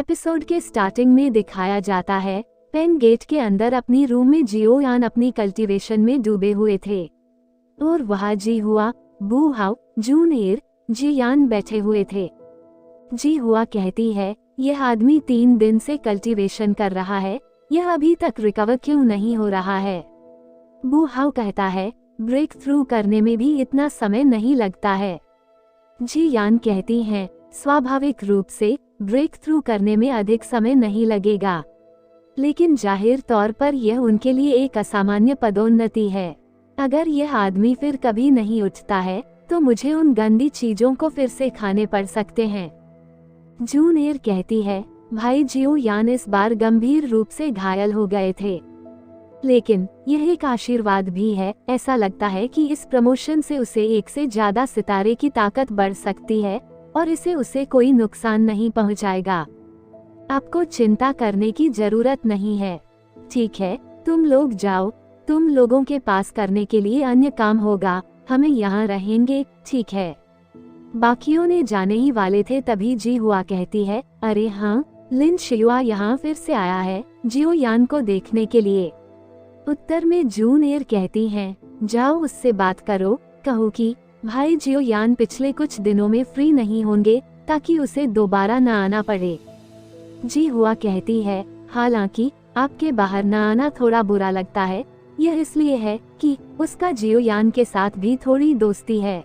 Episode के starting में दिखाया जाता है पेन गेट के अंदर अपनी रूम में जियो यान अपनी कल्टीवेशन में डूबे हुए थे और वहाँ जी हुआ, बू हाउ, जूनियर, जी यान बैठे हुए थे। जी हुआ कहती है, यह आदमी 3 दिन से कल्टीवेशन कर रहा है, यह अभी तक रिकवर क्यों नहीं हो रहा है। बू हाउ कहता है, ब्रेक थ्रू करने में भी इतना समय नहीं लगता है। जी यान कहती हैं, स्वाभाविक रूप से ब्रेक थ्रू करने में अधिक समय नहीं लगेगा, लेकिन जाहिर तौर पर यह उनके लिए एक असामान्य पदोन्नति है। अगर यह आदमी फिर कभी नहीं उठता है तो मुझे उन गंदी चीजों को फिर से खाने पड़ सकते हैं। जूनियर कहती है, भाई जियो यान इस बार गंभीर रूप से घायल हो गए थे, लेकिन यह एक आशीर्वाद भी है। ऐसा लगता है कि इस प्रमोशन से उसे 1 से ज्यादा सितारे की ताकत बढ़ सकती है और इसे उसे कोई नुकसान नहीं पहुंचाएगा। आपको चिंता करने की जरूरत नहीं है। ठीक है, तुम लोग जाओ, तुम लोगों के पास करने के लिए अन्य काम होगा, हमें यहाँ रहेंगे, ठीक है। बाकियों ने जाने ही वाले थे तभी जी हुआ कहती है, अरे हाँ, लिन शियुआ यहाँ फिर से आया है जियो यान को देखने के लिए। उत्तर में जूनियर कहती हैं, जाओ उससे बात करो, कहो कि भाई जियो यान पिछले कुछ दिनों में फ्री नहीं होंगे ताकि उसे दोबारा न आना पड़े। जी हुआ कहती है, हालांकि आपके बाहर न आना थोड़ा बुरा लगता है, यह इसलिए है कि उसका जियो यान के साथ भी थोड़ी दोस्ती है।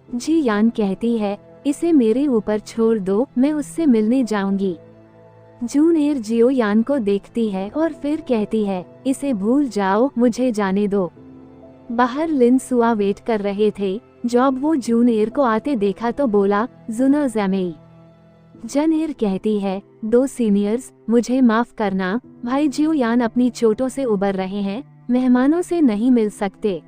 जी यान कहती है, इसे मेरे ऊपर छोड़ दो, मैं उससे मिलने जाऊंगी। जूनियर जियो यान को देखती है और फिर कहती है, इसे भूल जाओ, मुझे जाने दो। बाहर लिन सुआ वेट कर रहे थे। जब वो जूनियर को आते देखा तो बोला, जुना जमेई। जनेर कहती है, 2 सीनियर्स, मुझे माफ करना, भाई जियो यान अपनी चोटों से उबर रहे हैं, मेहमानों से नहीं मिल सकते।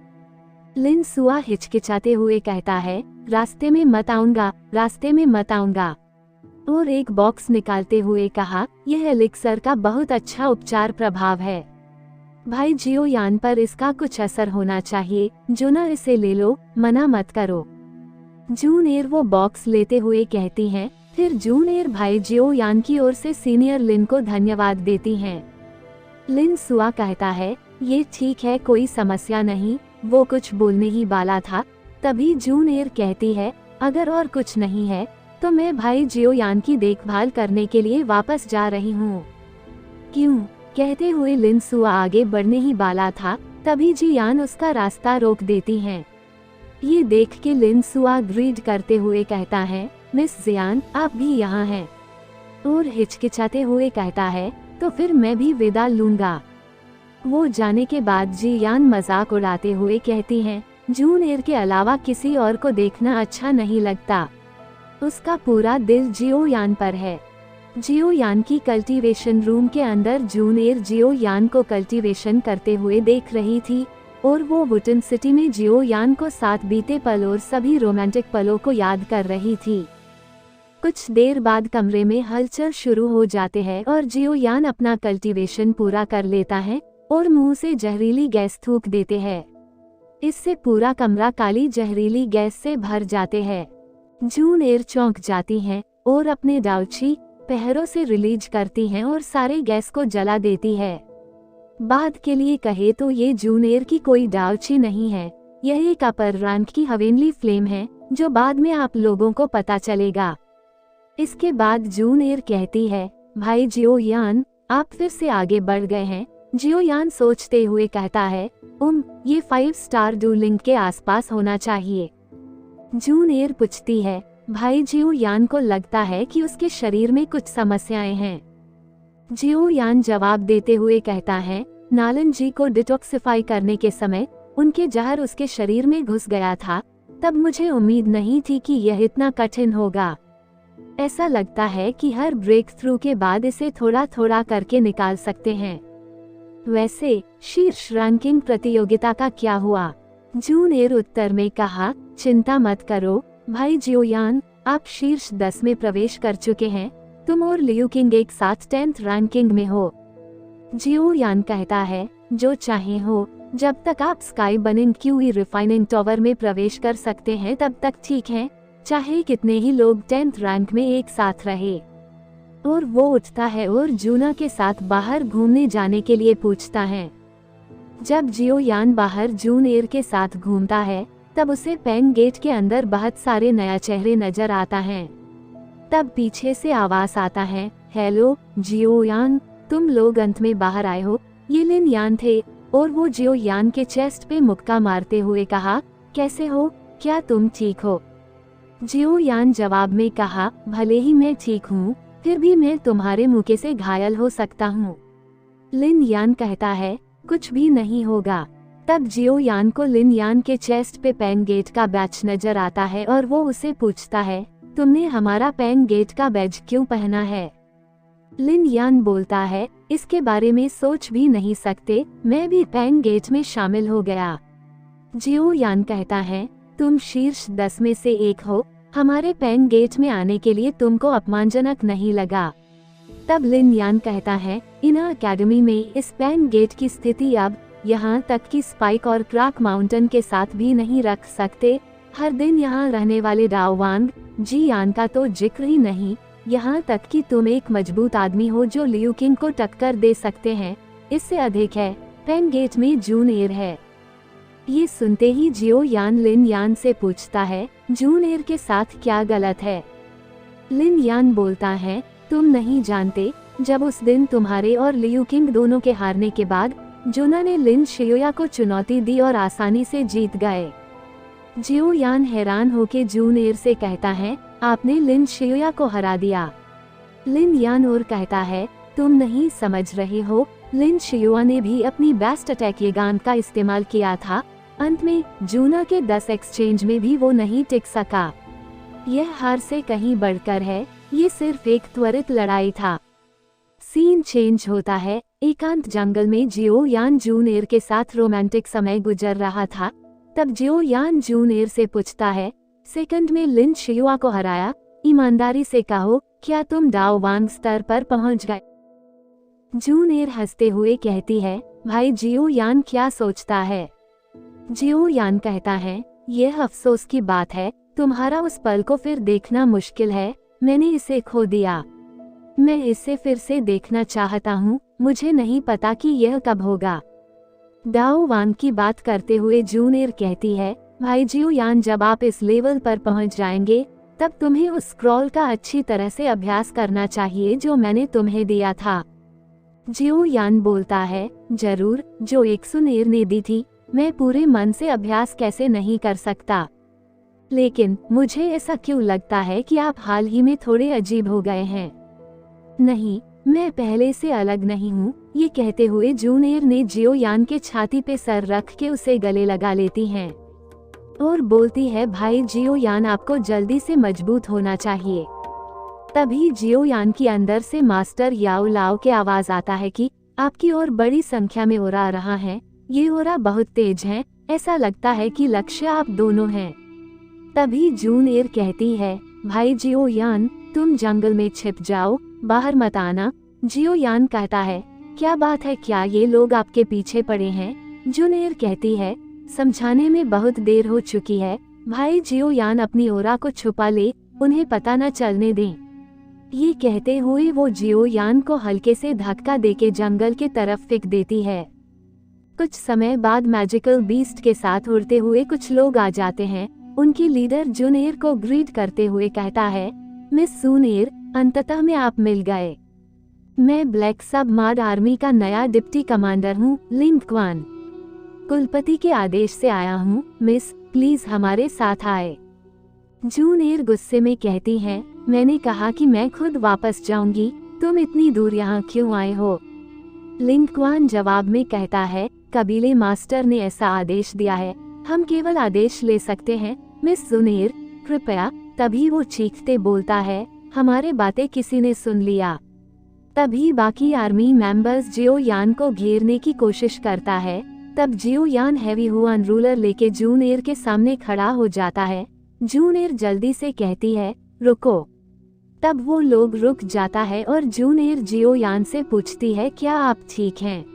लिन सुआ हिचकिचाते हुए कहता है, रास्ते में मत आऊंगा, रास्ते में मत आऊंगा। और एक बॉक्स निकालते हुए कहा, यह एलिक्सर का बहुत अच्छा उपचार प्रभाव है, भाई जियो यान पर इसका कुछ असर होना चाहिए, जुना इसे ले लो, मना मत करो। जूनियर वो बॉक्स लेते हुए कहती हैं, फिर जूनियर भाई जियो यान की ओर से सीनियर लिन को धन्यवाद देती हैं। लिन सुआ कहता है, ये ठीक है, कोई समस्या नहीं, वो कुछ बोलने ही वाला था, तभी जूनियर कहती है, अगर और कुछ नहीं है तो मैं भाई जियो यान की देखभाल करने के लिए वापस जा रही हूँ। क्यों? कहते हुए लिन सुआ आगे बढ़ने ही वाला था, तभी जी यान उसका रास्ता रोक देती हैं। ये देख के लिन सुआ ग्रीड करते हुए कहता है, मिस जियान, आप भी यहाँ हैं, और हिचकिचाते हुए कहता है, तो फिर मैं भी विदा लूंगा। वो जाने के बाद जी यान मजाक उड़ाते हुए कहती हैं, जूनियर के अलावा किसी और को देखना अच्छा नहीं लगता, उसका पूरा दिल जियो यान पर है। जियो यान की कल्टीवेशन रूम के अंदर जूनियर जियो यान को कल्टीवेशन करते हुए देख रही थी और वो वुटन सिटी में जियो यान को साथ बीते पल और सभी रोमांटिक पलों को याद कर रही थी। कुछ देर बाद कमरे में हलचल शुरू हो जाते हैं और जियो यान अपना कल्टीवेशन पूरा कर लेता है और मुंह से जहरीली गैस थूक देते हैं। इससे पूरा कमरा काली जहरीली गैस से भर जाते हैं। जूनियर चौंक जाती हैं और अपने डाउची पहरों से रिलीज करती हैं और सारे गैस को जला देती है। बाद के लिए कहे तो ये जूनियर की कोई डाउची नहीं है, यह एक अपर रैंक की हवेनली फ्लेम है, जो बाद में आप लोगों को पता चलेगा। इसके बाद जूनियर कहती है, भाई जियो यान, आप फिर से आगे बढ़ गए हैं। जियो यान सोचते हुए कहता है, ये 5 स्टार डूलिंग के आसपास होना चाहिए। जूनियर पूछती है, भाई जियो यान को लगता है कि उसके शरीर में कुछ समस्याएं हैं। जियो यान जवाब देते हुए कहता है, नालन जी को डिटॉक्सिफाई करने के समय उनके जहर उसके शरीर में घुस गया था, तब मुझे उम्मीद नहीं थी कि यह इतना कठिन होगा। ऐसा लगता है कि हर ब्रेक थ्रू के बाद इसे थोड़ा थोड़ा करके निकाल सकते हैं। वैसे शीर्ष रैंकिंग प्रतियोगिता का क्या हुआ? जूनियर उत्तर में कहा, चिंता मत करो भाई जियो यान, आप शीर्ष 10 में प्रवेश कर चुके हैं, तुम और लियू किंग एक साथ 10th रैंकिंग में हो। जियो यान कहता है, जो चाहे हो, जब तक आप sky Warring QE refining tower में प्रवेश कर सकते हैं तब तक ठीक है, चाहे कितने ही लोग 10th रैंक में एक साथ रहे। और वो उठता है और जूना के साथ बाहर घूमने जाने के लिए पूछता है। जब जियो यान बाहर जून एयर के साथ घूमता है तब उसे पेन गेट के अंदर बहुत सारे नया चेहरे नजर आता है। तब पीछे से आवाज आता है, हेलो जियो यान, तुम लोग अंत में बाहर आए हो। ये लिन यान थे और वो जियो यान के चेस्ट पे मुक्का मारते हुए कहा, कैसे हो, क्या तुम ठीक हो? जियो यान जवाब में कहा, भले ही मैं ठीक हूँ, फिर भी मैं तुम्हारे मुक्के से घायल हो सकता हूँ। लिन यान कहता है, कुछ भी नहीं होगा। तब जियो यान को लिन यान के चेस्ट पे पेन गेट का बैच नजर आता है और वो उसे पूछता है, तुमने हमारा पेन गेट का बैज क्यों पहना है? लिन यान बोलता है, इसके बारे में सोच भी नहीं सकते, मैं भी पेन गेट में शामिल हो गया। जियो यान कहता है, तुम शीर्ष 10 में से एक हो, हमारे पेन गेट में आने के लिए तुमको अपमानजनक नहीं लगा? तब लिन यान कहता है, इन अकेडमी में इस पेन गेट की स्थिति अब यहाँ तक कि स्पाइक और क्रैक माउंटेन के साथ भी नहीं रख सकते। हर दिन यहाँ रहने वाले डाओ वांग जी यान का तो जिक्र ही नहीं, यहाँ तक कि तुम एक मजबूत आदमी हो जो लियू किंग को टक्कर दे सकते हैं। इससे अधिक है, पेन गेट में जून एयर है। ये सुनते ही जियो यान लिन यान से पूछता है, जून एयर के साथ क्या गलत है? लिन यान बोलता है, तुम नहीं जानते, जब उस दिन तुम्हारे और लियू किंग दोनों के हारने के बाद जूना ने लिन शियोया को चुनौती दी और आसानी से जीत गए। जियो यान हैरान होके जून एयर से कहता है, आपने लिन शियोया को हरा दिया। लिन यान और कहता है, तुम नहीं समझ रहे हो, लिन शियोया ने भी अपनी बेस्ट अटैक येगान का इस्तेमाल किया था। अंत में जूना के 10 एक्सचेंज में भी वो नहीं टिक सका। यह हार से कहीं बढ़कर है, ये सिर्फ एक त्वरित लड़ाई था। सीन चेंज होता है, एकांत जंगल में जियो यान जून एयर के साथ रोमांटिक समय गुजर रहा था। तब जियो यान जून एयर से पूछता है, सेकंड में लिन शियुआ को हराया, ईमानदारी से कहो, क्या तुम डाओ वांग स्तर पर पहुंच गए? जून एयर हंसते हुए कहती है, भाई जियो यान क्या सोचता है? जियो यान कहता है, यह अफसोस की बात है, तुम्हारा उस पल को फिर देखना मुश्किल है, मैंने इसे खो दिया। मैं इसे फिर से देखना चाहता हूँ, मुझे नहीं पता कि यह कब होगा। डाओ वांग की बात करते हुए जून एयर कहती है, भाई जियो यान, जब आप इस लेवल पर पहुंच जाएंगे तब तुम्हें उस स्क्रॉल का अच्छी तरह से अभ्यास करना चाहिए जो मैंने तुम्हें दिया था। जियो यान बोलता है, जरूर, जो एक सुनेर ने दी थी, मैं पूरे मन से अभ्यास कैसे नहीं कर सकता। लेकिन मुझे ऐसा क्यों लगता है कि आप हाल ही में थोड़े अजीब हो गए हैं? नहीं, मैं पहले से अलग नहीं हूँ। ये कहते हुए जून एयर ने जियो यान के छाती पे सर रख के उसे गले लगा लेती हैं और बोलती है, भाई जियो यान, आपको जल्दी से मजबूत होना चाहिए। तभी जियो यान की अंदर से मास्टर याओ लाओ के आवाज आता है कि आपकी ओर बड़ी संख्या में ओरा आ रहा है, ये ओरा बहुत तेज है, ऐसा लगता है कि लक्ष्य आप दोनों हैं। तभी जून एयर कहती है, भाई जियो यान, तुम जंगल में छिप जाओ, बाहर मत आना। जियो यान कहता है, क्या बात है, क्या ये लोग आपके पीछे पड़े हैं? जून एयर कहती है, समझाने में बहुत देर हो चुकी है, भाई जियो यान, अपनी ओरा को छुपा ले, उन्हें पता न चलने दें। ये कहते हुए वो जियो यान को हल्के से धक्का देके जंगल के तरफ फेंक देती है। कुछ समय बाद मैजिकल बीस्ट के साथ उड़ते हुए कुछ लोग आ जाते हैं। उनकी लीडर जूनेर को ग्रीट करते हुए कहता है, मिस सुनेर, अंततः में आप मिल गए। मैं ब्लैक सब मार्ड आर्मी का नया डिप्टी कमांडर हूँ, लिंग क्वान। कुलपति के आदेश से आया हूँ, मिस, प्लीज हमारे साथ आए। जूनेर गुस्से में कहती है, मैंने कहा कि मैं खुद वापस जाऊंगी, तुम इतनी दूर यहाँ क्यों आए हो? लिंग क्वान जवाब में कहता है, कबीले मास्टर ने ऐसा आदेश दिया है, हम केवल आदेश ले सकते हैं, मिस सुनेर, कृपया। तभी वो चीखते बोलता है, हमारे बातें किसी ने सुन लिया। तभी बाकी आर्मी मेंबर्स जियो यान को घेरने की कोशिश करता है। तब जियो यान हैवी हुआन रूलर लेके जूनेर के सामने खड़ा हो जाता है। जूनेर जल्दी से कहती है, रुको। तब वो लोग रुक जाता है और जूनेर जियो यान से पूछती है, क्या आप ठीक हैं?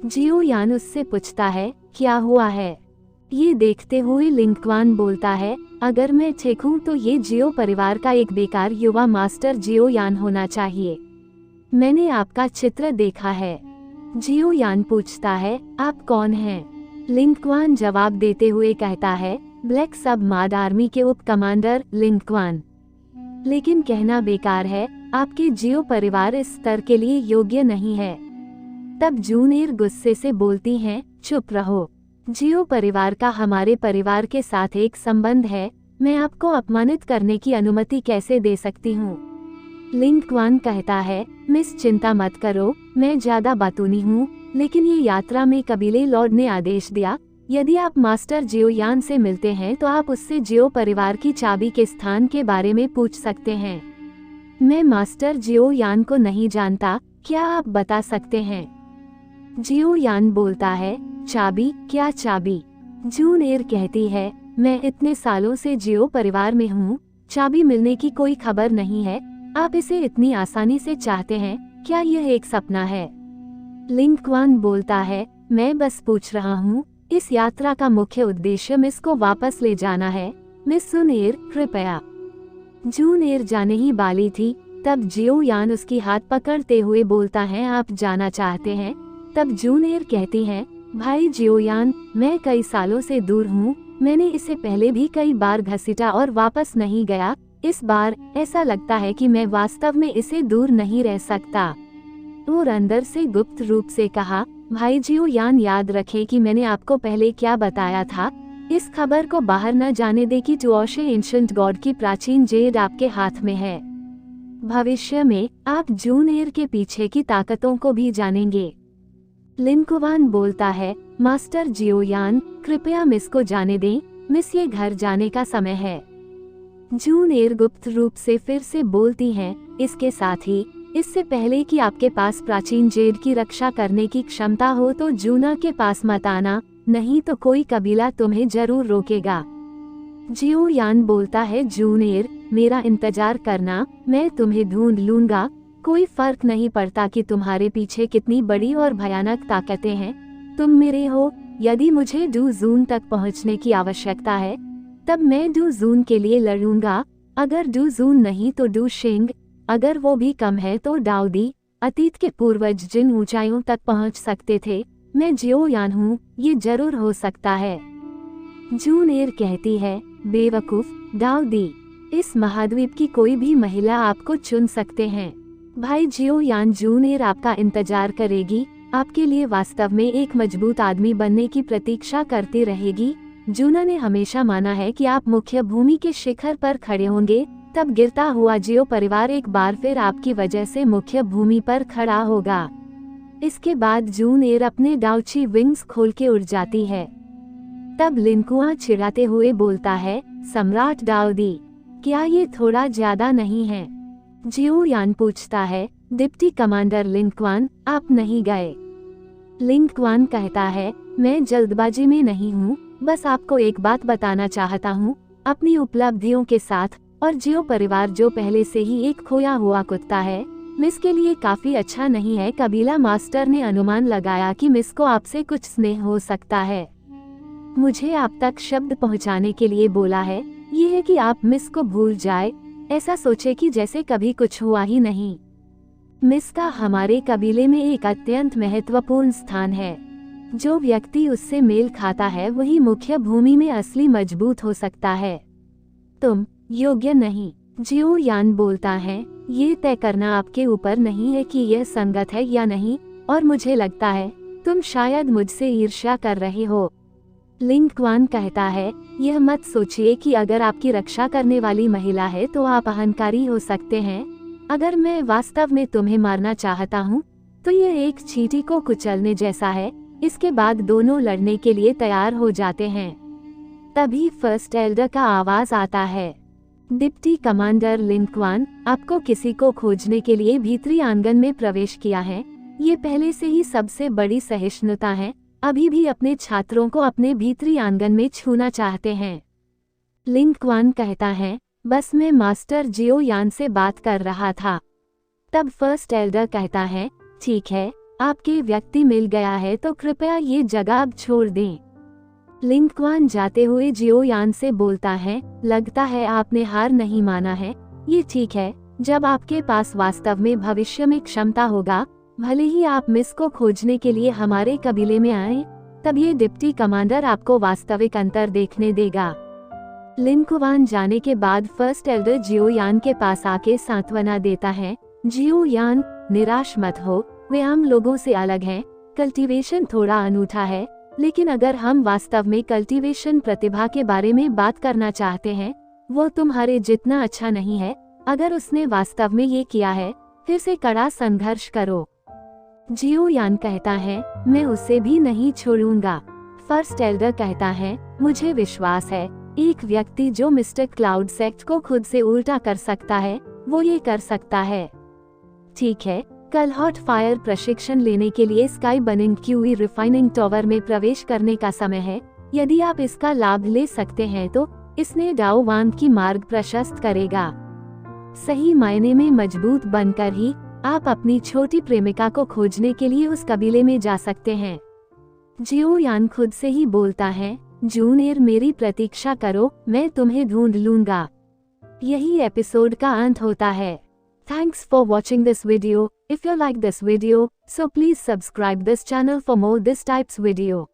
जियो यान उससे पूछता है, क्या हुआ है? ये देखते हुए लिंक्वान बोलता है, अगर मैं ठीक हूँ तो ये जियो परिवार का एक बेकार युवा मास्टर जियो यान होना चाहिए। मैंने आपका चित्र देखा है। जियो यान पूछता है, आप कौन हैं? लिंक्वान जवाब देते हुए कहता है, ब्लैक सब माड आर्मी के उप कमांडर लिंक्वान। लेकिन कहना बेकार है, आपके जियो परिवार इस स्तर के लिए योग्य नहीं है। तब जूनियर गुस्से से बोलती हैं, चुप रहो। जियो परिवार का हमारे परिवार के साथ एक संबंध है, मैं आपको अपमानित करने की अनुमति कैसे दे सकती हूँ? लिंक्वान कहता है, मिस चिंता मत करो, मैं ज्यादा बातूनी हूँ, लेकिन ये यात्रा में कबीले लॉर्ड ने आदेश दिया, यदि आप मास्टर जियो यान से मिलते हैं तो आप उससे जियो परिवार की चाबी के स्थान के बारे में पूछ सकते हैं। मैं मास्टर जियो यान को नहीं जानता, क्या आप बता सकते हैं? जियो यान बोलता है, चाबी? क्या चाबी? जूनियर कहती है, मैं इतने सालों से जियो परिवार में हूँ, चाबी मिलने की कोई खबर नहीं है, आप इसे इतनी आसानी से चाहते हैं, क्या यह एक सपना है? लिंक्वान बोलता है, मैं बस पूछ रहा हूँ, इस यात्रा का मुख्य उद्देश्य मिस को वापस ले जाना है, मिस जूनियर कृपया। जूनियर जाने ही वाली थी, तब जियो यान उसकी हाथ पकड़ते हुए बोलता है, आप जाना चाहते हैं? तब जूनियर कहती है, भाई जियो यान, मैं कई सालों से दूर हूँ, मैंने इसे पहले भी कई बार घसीटा और वापस नहीं गया, इस बार ऐसा लगता है कि मैं वास्तव में इसे दूर नहीं रह सकता। और अंदर से गुप्त रूप से कहा, भाई जियो यान, याद रखें कि मैंने आपको पहले क्या बताया था, इस खबर को बाहर न जाने दे कि टुओशे एंशिएंट गॉड की प्राचीन जेड आपके हाथ में है। भविष्य में आप जूनियर के पीछे की ताकतों को भी जानेंगे। लिंक्वान बोलता है, मास्टर जियो यान, कृपया मिस को जाने दें, मिस ये घर जाने का समय है। जूनियर गुप्त रूप से फिर से बोलती हैं, इसके साथ ही इससे पहले कि आपके पास प्राचीन जेड की रक्षा करने की क्षमता हो तो जूना के पास मत आना, नहीं तो कोई कबीला तुम्हें जरूर रोकेगा। जियो यान बोलता है, जूनियर, मेरा इंतजार करना, मैं तुम्हें ढूंढ लूंगा, कोई फर्क नहीं पड़ता कि तुम्हारे पीछे कितनी बड़ी और भयानक ताकतें हैं, तुम मेरे हो। यदि मुझे डू जून तक पहुंचने की आवश्यकता है, तब मैं डू जून के लिए लड़ूंगा, अगर डू जून नहीं तो डू शिंग, अगर वो भी कम है तो डाउदी। अतीत के पूर्वज जिन ऊंचाइयों तक पहुंच सकते थे, मैं जियो यान हूँ, ये जरूर हो सकता है। जूनियर कहती है, बेवकूफ डाउदी, इस महाद्वीप की कोई भी महिला आपको चुन सकते हैं। भाई जियो यान, जूनियर आपका इंतजार करेगी, आपके लिए वास्तव में एक मजबूत आदमी बनने की प्रतीक्षा करती रहेगी। जूना ने हमेशा माना है कि आप मुख्य भूमि के शिखर पर खड़े होंगे, तब गिरता हुआ जियो परिवार एक बार फिर आपकी वजह से मुख्य भूमि पर खड़ा होगा। इसके बाद जूनियर अपने डाउची विंग्स खोल के उड़ जाती है। तब लिंक्वान चिढ़ाते हुए बोलता है, सम्राट डाउदी, क्या ये थोड़ा ज्यादा नहीं है? जियो यान पूछता है, डिप्टी कमांडर लिंक्वान, आप नहीं गए? लिंक्वान कहता है, मैं जल्दबाजी में नहीं हूँ, बस आपको एक बात बताना चाहता हूँ, अपनी उपलब्धियों के साथ, और जियो परिवार जो पहले से ही एक खोया हुआ कुत्ता है, मिस के लिए काफी अच्छा नहीं है। कबीला मास्टर ने अनुमान लगाया कि मिस को आपसे कुछ स्नेह हो सकता है, मुझे आप तक शब्द पहुँचाने के लिए बोला है, ये है कि आप मिस को भूल जाए, ऐसा सोचे कि जैसे कभी कुछ हुआ ही नहीं। मिस का हमारे कबीले में एक अत्यंत महत्वपूर्ण स्थान है, जो व्यक्ति उससे मेल खाता है वही मुख्य भूमि में असली मजबूत हो सकता है, तुम योग्य नहीं। जियो यान बोलता है, ये तय करना आपके ऊपर नहीं है कि यह संगत है या नहीं, और मुझे लगता है तुम शायद मुझसे ईर्ष्या कर रहे हो। लिंक्वान कहता है, यह मत सोचिए कि अगर आपकी रक्षा करने वाली महिला है तो आप अहंकारी हो सकते हैं, अगर मैं वास्तव में तुम्हें मारना चाहता हूँ तो यह एक चींटी को कुचलने जैसा है। इसके बाद दोनों लड़ने के लिए तैयार हो जाते हैं। तभी फर्स्ट एल्डर का आवाज आता है, डिप्टी कमांडर लिंक्वान, आपको किसी को खोजने के लिए भीतरी आंगन में प्रवेश किया है, ये पहले से ही सबसे बड़ी सहिष्णुता है, अभी भी अपने छात्रों को अपने भीतरी आंगन में छूना चाहते हैं। लिंक्वान कहता है, बस मैं मास्टर जियो यान से बात कर रहा था। तब फर्स्ट एल्डर कहता है, ठीक है, आपके व्यक्ति मिल गया है तो कृपया ये जगह अब छोड़ दें। लिंकवान जाते हुए जियो यान से बोलता है, लगता है आपने हार नहीं माना है। ये ठीक है, जब आपके पास वास्तव में भविष्य में क्षमता होगा, भले ही आप मिस को खोजने के लिए हमारे कबीले में आए, तब ये डिप्टी कमांडर आपको वास्तविक अंतर देखने देगा। लिंकवान जाने के बाद फर्स्ट एल्डर जियो यान के पास आके सांत्वना देता है, जियो यान, निराश मत हो, वे आम लोगों से अलग हैं, कल्टीवेशन थोड़ा अनूठा है, लेकिन अगर हम वास्तव में कल्टीवेशन प्रतिभा के बारे में बात करना चाहते हैं, वो तुम्हारे जितना अच्छा नहीं है। अगर उसने वास्तव में ये किया है, फिर से कड़ा संघर्ष करो। जियो यान कहता है, मैं उसे भी नहीं छोड़ूंगा। फर्स्ट एल्डर कहता है, मुझे विश्वास है, एक व्यक्ति जो मिस्टर क्लाउड सेक्ट को खुद से उल्टा कर सकता है, वो ये कर सकता है। ठीक है, कल हॉट फायर प्रशिक्षण लेने के लिए sky burning QE refining tower में प्रवेश करने का समय है। यदि आप इसका लाभ ले सकते हैं तो इसने डाओ वान की मार्ग प्रशस्त करेगा। सही मायने में मजबूत बनकर ही आप अपनी छोटी प्रेमिका को खोजने के लिए उस कबीले में जा सकते हैं। जियो यान खुद से ही बोलता है, जूनियर मेरी प्रतीक्षा करो, मैं तुम्हें ढूंढ लूंगा। यही एपिसोड का अंत होता है। Thanks for watching this video. If you like this video, so please subscribe this channel for more this types video.